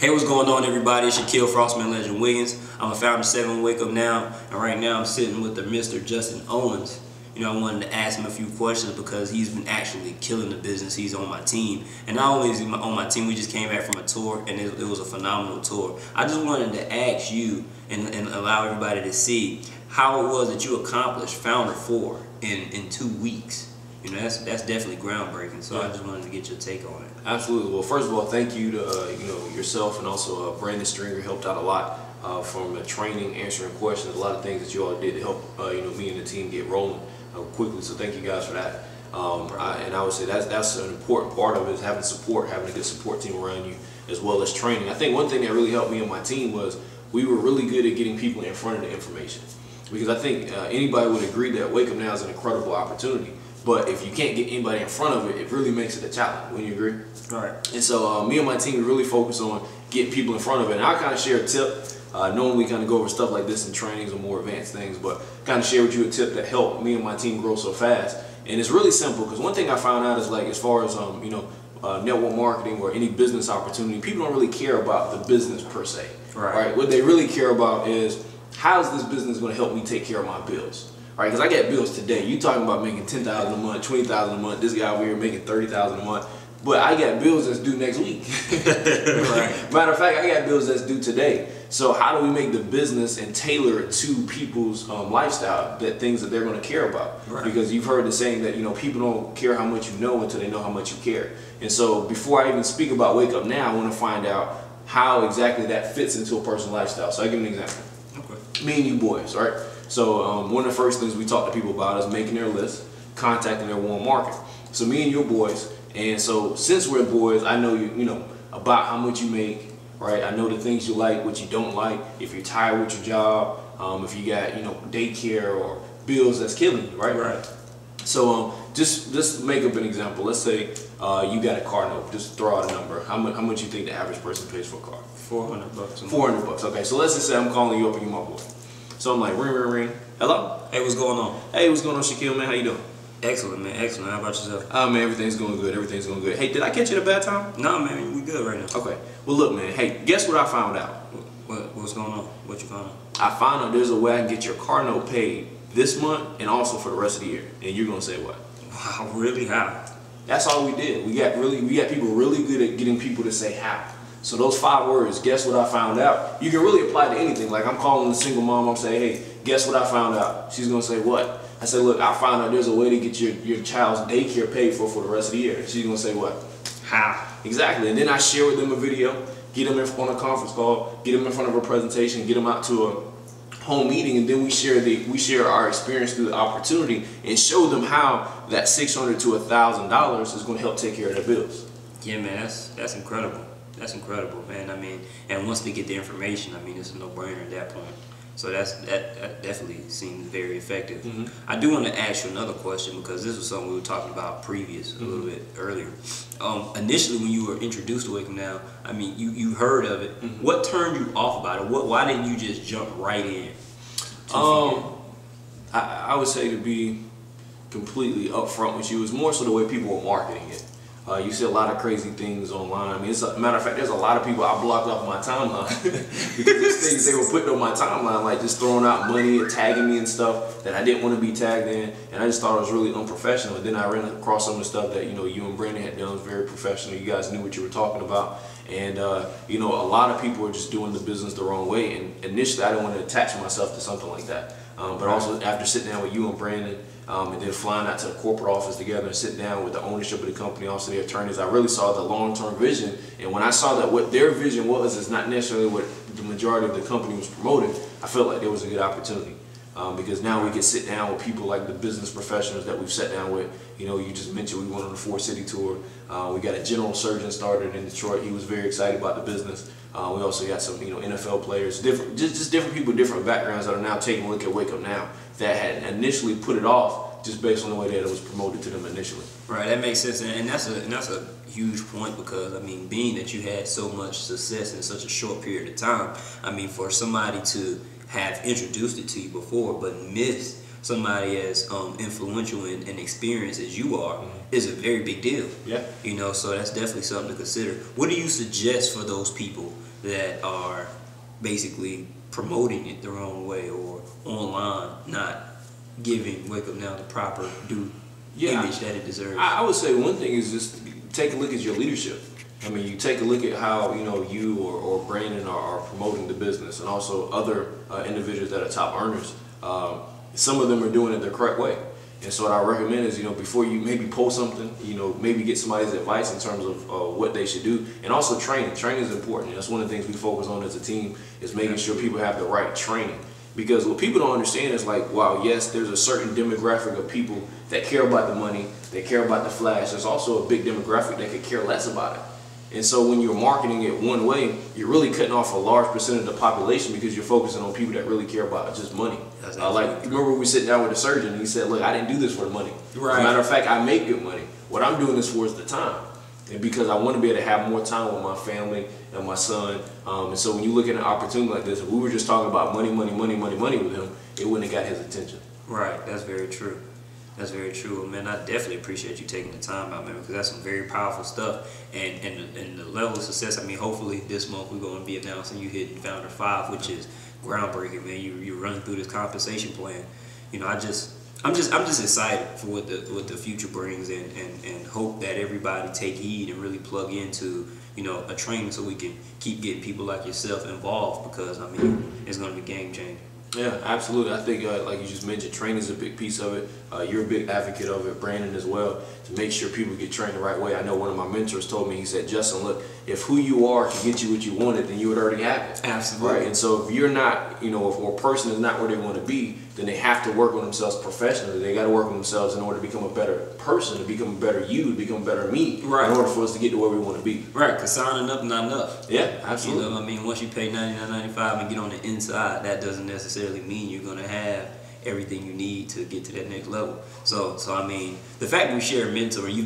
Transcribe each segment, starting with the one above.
Hey, what's going on, everybody? It's Shaquille Frostman Legend Wiggins. I'm a founder of 7 Wake Up Now, and right now I'm sitting with the Mr. Justin Owens. You know, I wanted to ask him a few questions because he's been actually killing the business. He's on my team, and not only is he on my team, we just came back from a tour, and it was a phenomenal tour. I just wanted to ask you and allow everybody to see how it was that you accomplished Founder 4 in 2 weeks. You know, that's definitely groundbreaking. So I just wanted to get your take on it. Absolutely. Well, first of all, thank you to yourself, and also Brandon Stringer helped out a lot from the training, answering questions, a lot of things that you all did to help me and the team get rolling quickly. So thank you guys for that. And I would say that's an important part of it, is having support, having a good support team around you, as well as training. I think one thing that really helped me and my team was we were really good at getting people in front of the information, because I think anybody would agree that Wake Up Now is an incredible opportunity. But if you can't get anybody in front of it, it really makes it a challenge. Wouldn't you agree? Right. And so me and my team really focus on getting people in front of it. And I'll kind of share a tip. Normally we kind of go over stuff like this in trainings or more advanced things, but kind of share with you a tip that helped me and my team grow so fast. And it's really simple, because one thing I found out is, like, as far as network marketing or any business opportunity, people don't really care about the business per se. Right. What they really care about is, how is this business going to help me take care of my bills? Right, because I got bills today. You talking about making $10,000 a month, $20,000 a month. This guy over here making $30,000 a month. But I got bills that's due next week. Right. Matter of fact, I got bills that's due today. So how do we make the business and tailor it to people's lifestyle, that things that they're going to care about? Right. Because you've heard the saying that people don't care how much you know until they know how much you care. And so before I even speak about Wake Up Now, I want to find out how exactly that fits into a person's lifestyle. So I give you an example. Okay. Me and you boys, right? So one of the first things we talk to people about is making their list, contacting their warm market. So me and your boys, and so since we're boys, I know you about how much you make, right? I know the things you like, what you don't like, if you're tired with your job, if you got daycare or bills that's killing you, right? Right. So just make up an example. Let's say you got a car note. Just throw out a number. How much you think the average person pays for a car? $400. $400. Okay. So let's just say I'm calling you up and you're my boy. So I'm like, ring, ring, ring. Hello? Hey, what's going on? Hey, what's going on, Shaquille, man? How you doing? Excellent, man. Excellent. How about yourself? Man, everything's going good. Everything's going good. Hey, did I catch you at a bad time? No, man. We good right now. Okay. Well, look, man. Hey, guess what I found out? What's going on? What you found out? I found out there's a way I can get your car note paid this month and also for the rest of the year. And you're going to say what? Wow, really? How? That's all we did. We got people really good at getting people to say how. So those 5 words, guess what I found out, you can really apply to anything. Like, I'm calling a single mom, I'm saying, hey, guess what I found out? She's gonna say, what? I said, look, I found out there's a way to get your child's daycare paid for the rest of the year. She's gonna say, what? How? Exactly. And then I share with them a video, get them on a conference call, get them in front of a presentation, get them out to a home meeting, and then we share our experience through the opportunity and show them how that $600 to $1,000 is gonna help take care of their bills. Yeah, man, that's incredible. That's incredible, man. I mean, and once they get the information, I mean, it's a no-brainer at that point. So that definitely seems very effective. Mm-hmm. I do want to ask you another question, because this was something we were talking about a little bit earlier. Initially, when you were introduced to Wake Up Now, I mean, you heard of it. Mm-hmm. What turned you off about it? Why didn't you just jump right in? I would say, to be completely upfront with you, it's more so the way people were marketing it. You see a lot of crazy things online. I mean, as a matter of fact, there's a lot of people I blocked off my timeline because there's things they were putting on my timeline, like just throwing out money and tagging me and stuff that I didn't want to be tagged in, and I just thought it was really unprofessional. And then I ran across some of the stuff that you and Brandon had done. It was very professional. You guys knew what you were talking about, and a lot of people are just doing the business the wrong way. And initially, I didn't want to attach myself to something like that. But also, after sitting down with you and Brandon, and then flying out to the corporate office together and sitting down with the ownership of the company, also the attorneys, I really saw the long-term vision. And when I saw that what their vision was is not necessarily what the majority of the company was promoting, I felt like there was a good opportunity. Because now we can sit down with people like the business professionals that we've sat down with. You just mentioned we went on the 4-city tour. We got a general surgeon started in Detroit. He was very excited about the business. We also got some NFL players, just different people, different backgrounds that are now taking a look at Wake Up Now that had initially put it off just based on the way that it was promoted to them initially. Right, that makes sense, and that's a huge point, because I mean, being that you had so much success in such a short period of time, I mean, for somebody to have introduced it to you before but missed somebody as influential and experienced as you are is a very big deal. Yeah. So that's definitely something to consider. What do you suggest for those people that are basically promoting it the wrong way or online, not giving Wake Up Now the proper due image that it deserves. I would say one thing is just take a look at your leadership. I mean, you take a look at how you or Brandon are promoting the business, and also other individuals that are top earners. Some of them are doing it the correct way. And so what I recommend is, before you maybe post something, maybe get somebody's advice in terms of what they should do. And also training. Training is important. And that's one of the things we focus on as a team, is making sure people have the right training. Because what people don't understand is like, wow, yes, there's a certain demographic of people that care about the money, they care about the flash. There's also a big demographic that could care less about it. And so when you're marketing it one way, you're really cutting off a large percent of the population because you're focusing on people that really care about just money. Remember we sat down with the surgeon and he said, look, I didn't do this for the money. Right. As a matter of fact, I make good money. What I'm doing this for is the time. And because I want to be able to have more time with my family and my son. And so when you look at an opportunity like this, if we were just talking about money with him, it wouldn't have got his attention. Right, that's very true. That's very true, man. I definitely appreciate you taking the time out, man, because that's some very powerful stuff. And the level of success, I mean, hopefully this month we're going to be announcing you hitting Founder 5, which is groundbreaking, man. You're running through this compensation plan. I'm just excited for what the future brings, and hope that everybody take heed and really plug into a training so we can keep getting people like yourself involved, because I mean it's going to be game changing. Yeah, absolutely. I think, like you just mentioned, training is a big piece of it. You're a big advocate of it, Brandon, as well, to make sure people get trained the right way. I know one of my mentors told me, he said, Justin, look, if who you are can get you what you wanted, then you would already have it. Absolutely. Right? And so if you're not, if a person is not where they want to be, then they have to work on themselves professionally. They got to work on themselves in order to become a better person, to become a better you, to become a better me, right, in order for us to get to where we want to be. Right, because signing up not enough. Yeah, absolutely. I mean, once you pay $99.95 and get on the inside, that doesn't necessarily mean you're going to have everything you need to get to that next level. So I mean, the fact that we share a mentor, you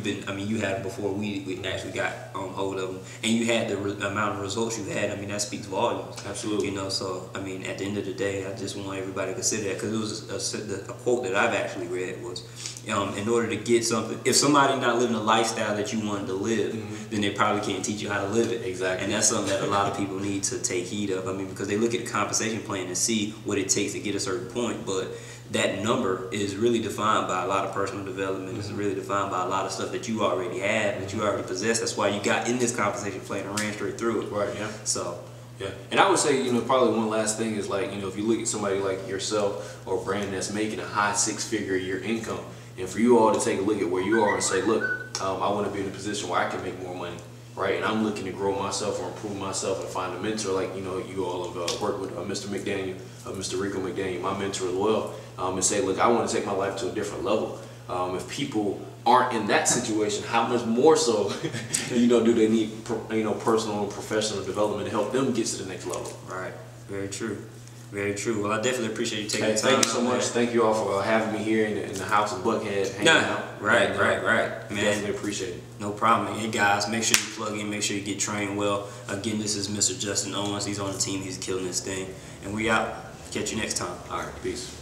had it before we actually got on hold of them, and you had the amount of results you had. I mean, that speaks volumes. Absolutely. So I mean, at the end of the day, I just want everybody to consider that, because it was a quote that I've actually read was, in order to get something, if somebody not living a lifestyle that you wanted to live, then they probably can't teach you how to live it. Exactly. And that's something that a lot of people need to take heed of. I mean, because they look at the compensation plan and see what it takes to get a certain point, but that number is really defined by a lot of personal development. It's really defined by a lot of stuff that you already have, that you already possess. That's why you got in this compensation plan and ran straight through it. Right, yeah. So, yeah. And I would say, probably one last thing is like, if you look at somebody like yourself or Brandon that's making a high six-figure a year income, and for you all to take a look at where you are and say, look, I want to be in a position where I can make more money, right? And I'm looking to grow myself or improve myself and find a mentor like, you all have worked with Mr. McDaniel, Mr. Rico McDaniel, my mentor as well, and say, look, I want to take my life to a different level. If people aren't in that situation, how much more so, do they need, personal and professional development to help them get to the next level? Right. Very true. Very true. Well, I definitely appreciate you taking the time. Thank you so much. Thank you all for having me here in the house of Buckhead. Hanging out. Right. Man, definitely appreciate it. No problem. Hey guys, make sure you plug in. Make sure you get trained well. Again, this is Mr. Justin Owens. He's on the team. He's killing this thing. And we out. Catch you next time. All right. Peace.